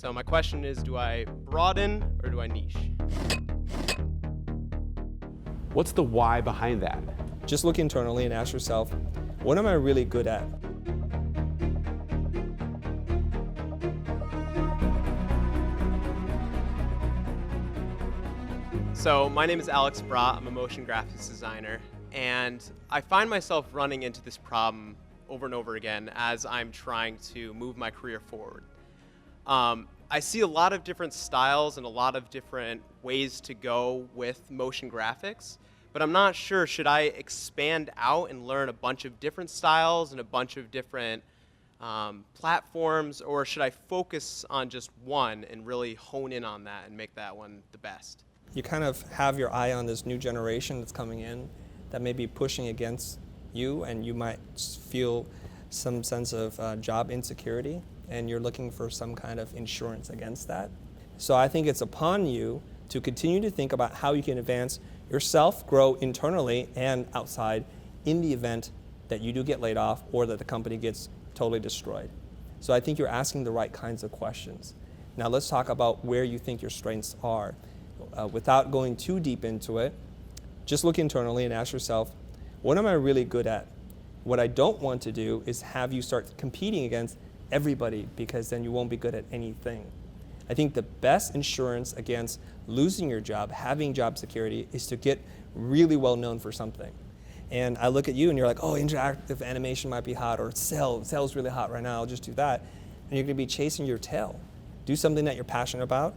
So my question is, do I broaden or do I niche? What's the why behind that? Just look internally and ask yourself, what am I really good at? So my name is Alex Brott. I'm a motion graphics designer, and I find myself running into this problem over and over again as I'm trying to move my career forward. I see a lot of different styles and a lot of different ways to go with motion graphics, but I'm not sure, should I expand out and learn a bunch of different styles and a bunch of different platforms, or should I focus on just one and really hone in on that and make that one the best? You kind of have your eye on this new generation that's coming in that may be pushing against you, and you might feel some sense of job insecurity, and you're looking for some kind of insurance against that. So I think it's upon you to continue to think about how you can advance yourself, grow internally and outside in the event that you do get laid off or that the company gets totally destroyed. So I think you're asking the right kinds of questions. Now let's talk about where you think your strengths are. Without going too deep into it, just look internally and ask yourself, what am I really good at? What I don't want to do is have you start competing against everybody, because then you won't be good at anything. I think the best insurance against losing your job, having job security, is to get really well known for something. And I look at you and you're like, oh, interactive animation might be hot, or Cell's really hot right now, I'll just do that. And you're gonna be chasing your tail. Do something that you're passionate about,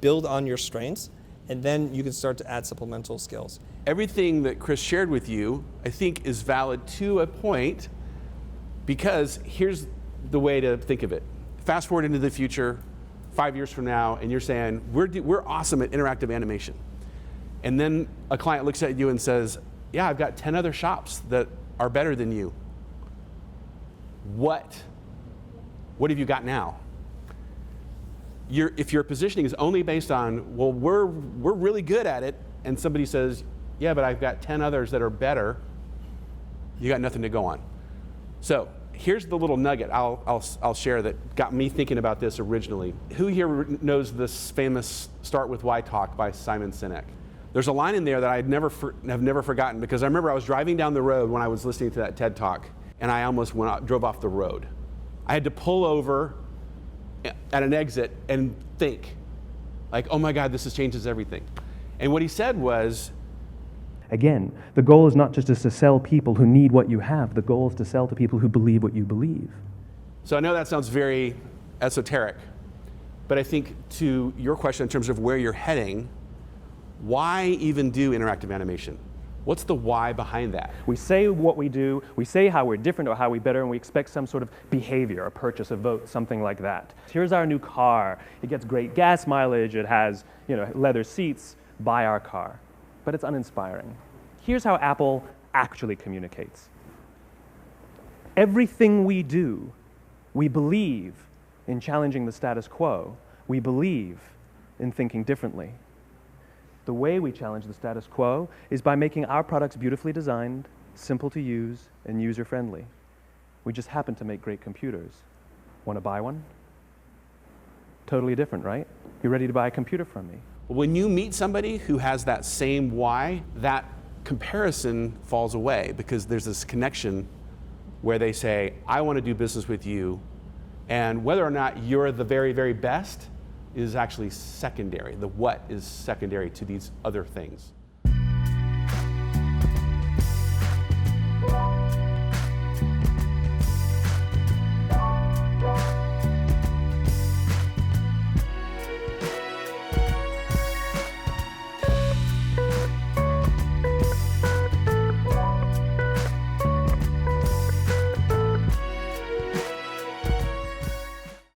build on your strengths, and then you can start to add supplemental skills. Everything that Chris shared with you, I think, is valid to a point, because here's the way to think of it. Fast forward into the future, 5 years from now, and you're saying, we're awesome at interactive animation. And then a client looks at you and says, yeah, I've got 10 other shops that are better than you. What have you got now? If your positioning is only based on, well, we're really good at it, and somebody says, yeah, but I've got 10 others that are better, you got nothing to go on. So here's the little nugget I'll share that got me thinking about this originally. Who here knows this famous Start With Why talk by Simon Sinek? There's a line in there that have never forgotten, because I remember I was driving down the road when I was listening to that TED talk, and I almost drove off the road. I had to pull over at an exit and think, like, oh my God, this changes everything. And what he said was, again, the goal is not just to sell people who need what you have. The goal is to sell to people who believe what you believe. So I know that sounds very esoteric, but I think to your question in terms of where you're heading, why even do interactive animation? What's the why behind that? We say what we do, we say how we're different or how we're better, and we expect some sort of behavior, a purchase, a vote, something like that. Here's our new car. It gets great gas mileage. It has, leather seats. Buy our car. But it's uninspiring. Here's how Apple actually communicates. Everything we do, we believe in challenging the status quo. We believe in thinking differently. The way we challenge the status quo is by making our products beautifully designed, simple to use, and user-friendly. We just happen to make great computers. Want to buy one? Totally different, right? You ready to buy a computer from me? When you meet somebody who has that same why, that comparison falls away, because there's this connection where they say, I want to do business with you, and whether or not you're the very, very best is actually secondary. The what is secondary to these other things.